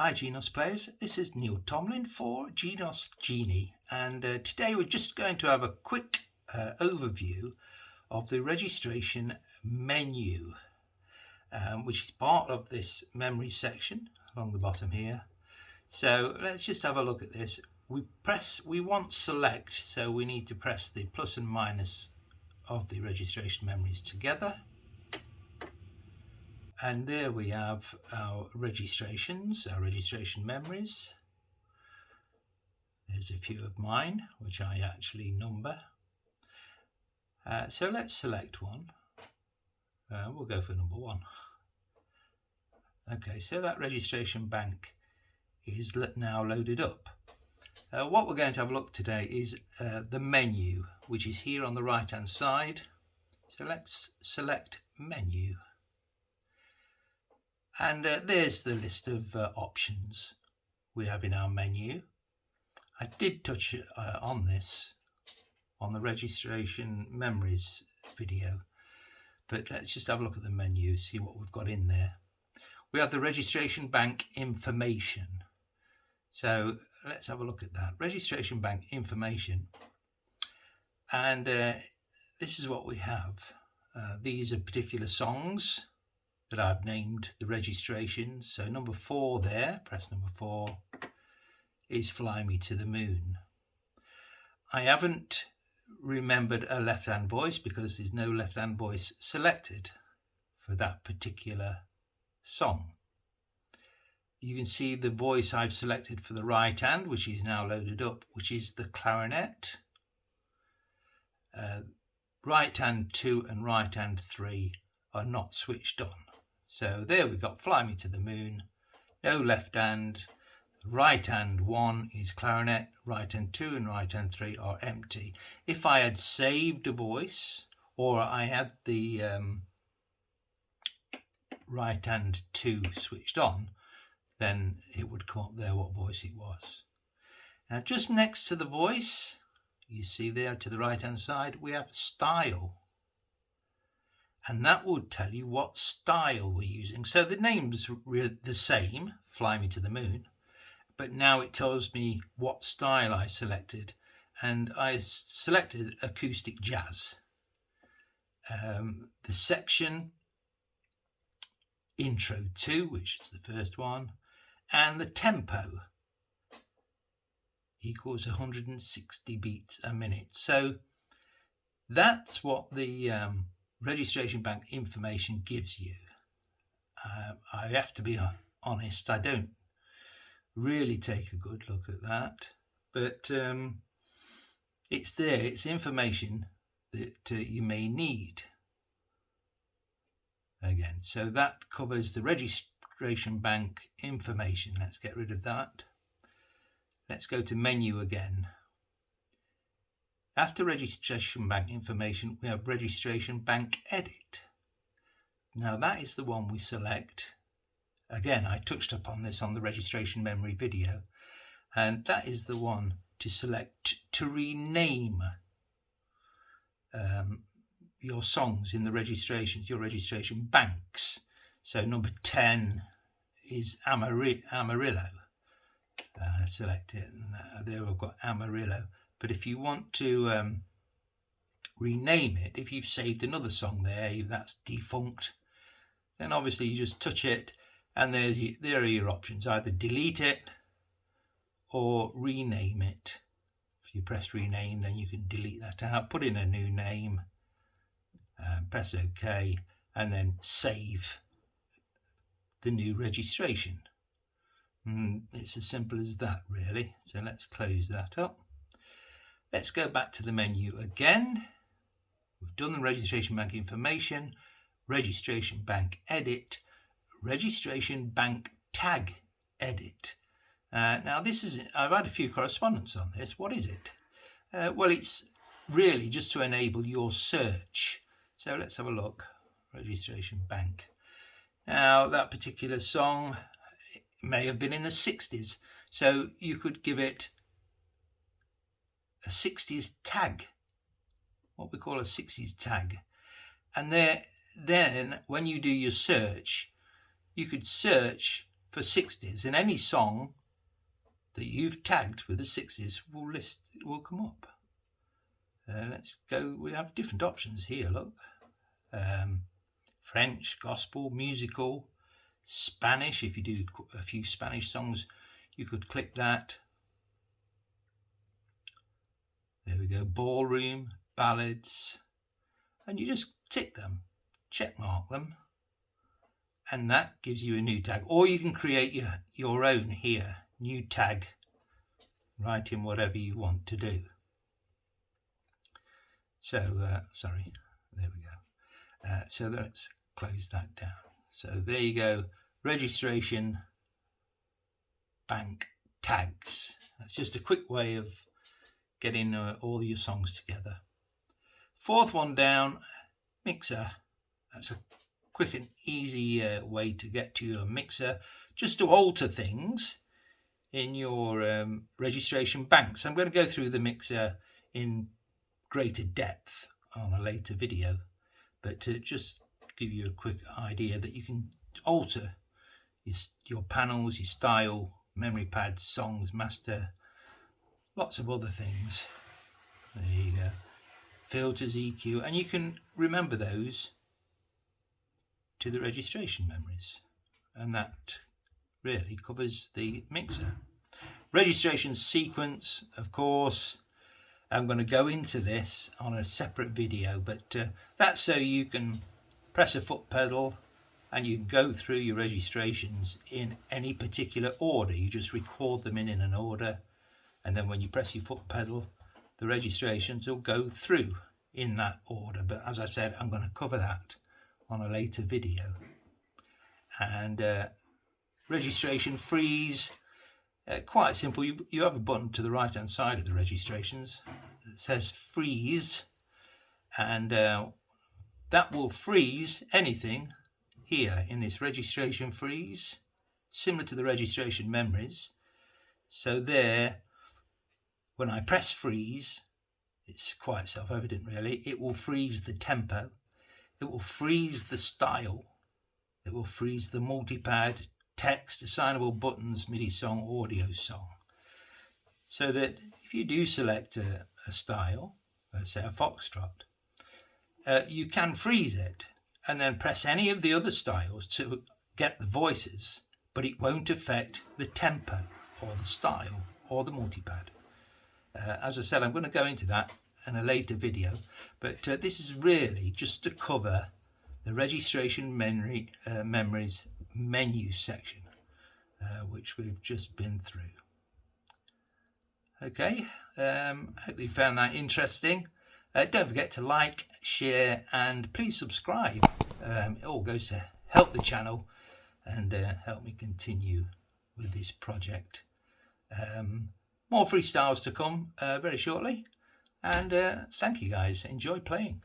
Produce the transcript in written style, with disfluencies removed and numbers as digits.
Hi Genos players, this is Neil Tomlin for Genos Genie, and today we're just going to have a quick overview of the registration menu, which is part of this memory section along the bottom here. So let's just have a look at this. We want select, so we need to press the plus and minus of the registration memories together. And there we have our registrations, our registration memories. There's a few of mine, which I actually number. So let's select one. We'll go for number 1. Okay, so that registration bank is now loaded up. What we're going to have a look today is the menu, which is here on the right hand side. So let's select menu. And there's the list of options we have in our menu. I did touch on this on the registration memories video, but let's just have a look at the menu, see what we've got in there. We have the registration bank information. So let's have a look at that. Registration bank information. And this is what we have. These are particular songs that I've named the registrations. So number 4 there, press number 4, is Fly Me to the Moon. I haven't remembered a left-hand voice because there's no left-hand voice selected for that particular song. You can see the voice I've selected for the right hand, which is now loaded up, which is the clarinet. Right hand 2 and right hand 3 are not switched on. So there we've got Fly Me to the Moon, no left hand, right hand 1 is clarinet, right hand 2 and right hand 3 are empty. If I had saved a voice, or I had the right hand 2 switched on, then it would come up there what voice it was. Now just next to the voice, you see there to the right hand side, we have style. And that would tell you what style we're using. So the names were the same, Fly Me to the Moon, but now it tells me what style I selected. And I selected acoustic jazz. The section, intro 2, which is the first one, and the tempo equals 160 beats a minute. So that's what the registration bank information gives you. I have to be honest, I don't really take a good look at that, but it's there, it's information that you may need. Again, so that covers the registration bank information. Let's get rid of that. Let's go to menu again. After registration bank information, we have registration bank edit. Now that is the one we select. Again, I touched upon this on the registration memory video, and that is the one to select to rename your songs in the registrations, your registration banks. So number 10 is Amarillo. Select it, and there we've got Amarillo. But if you want to rename it, if you've saved another song there that's defunct, then obviously you just touch it, and there are your options. Either delete it or rename it. If you press rename, then you can delete that out, put in a new name, press OK, and then save the new registration. It's as simple as that, really. So let's close that up. Let's go back to the menu again. We've done the registration bank information, registration bank edit, registration bank tag edit. Now this is, I've had a few correspondence on this. What is it? Well, it's really just to enable your search. So let's have a look. Registration bank. Now that particular song may have been in the 60s, so you could give it a 60s tag, what we call a 60s tag, and then when you do your search, you could search for for 60s, and any song that you've tagged with the 60s will come up. Let's go. We have different options here. Look, French, gospel, musical, Spanish. If you do a few Spanish songs, you could click that. There we go. Ballroom, ballads, and you just tick them, check mark them, and that gives you a new tag. Or you can create your own here, new tag, write in whatever you want to do. So sorry, there we go. So let's close that down. So there you go, registration bank tags. That's just a quick way of getting all your songs together. Fourth one down, mixer. That's a quick and easy way to get to your mixer, just to alter things in your registration banks. I'm going to go through the mixer in greater depth on a later video, but to just give you a quick idea that you can alter your panels, your style, memory pads, songs, master, lots of other things. There you go. Filters, EQ, and you can remember those to the registration memories, and that really covers the mixer. Registration sequence, of course, I'm going to go into this on a separate video, but that's so you can press a foot pedal and you can go through your registrations in any particular order. You just record them in an order, and then when you press your foot pedal, the registrations will go through in that order. But as I said, I'm going to cover that on a later video. And registration freeze, quite simple. You have a button to the right hand side of the registrations that says freeze, and that will freeze anything here in this registration freeze, similar to the registration memories. So there, when I press freeze, it's quite self-evident really, it will freeze the tempo, it will freeze the style, it will freeze the multipad, text, assignable buttons, MIDI song, audio song. So that if you do select a style, let's say a foxtrot, you can freeze it and then press any of the other styles to get the voices, but it won't affect the tempo or the style or the multipad. As I said, I'm going to go into that in a later video, but this is really just to cover the registration memories menu section, which we've just been through. Okay, hope you found that interesting. Don't forget to like, share, and please subscribe. It all goes to help the channel and help me continue with this project. More freestyles to come very shortly, and thank you guys. Enjoy playing.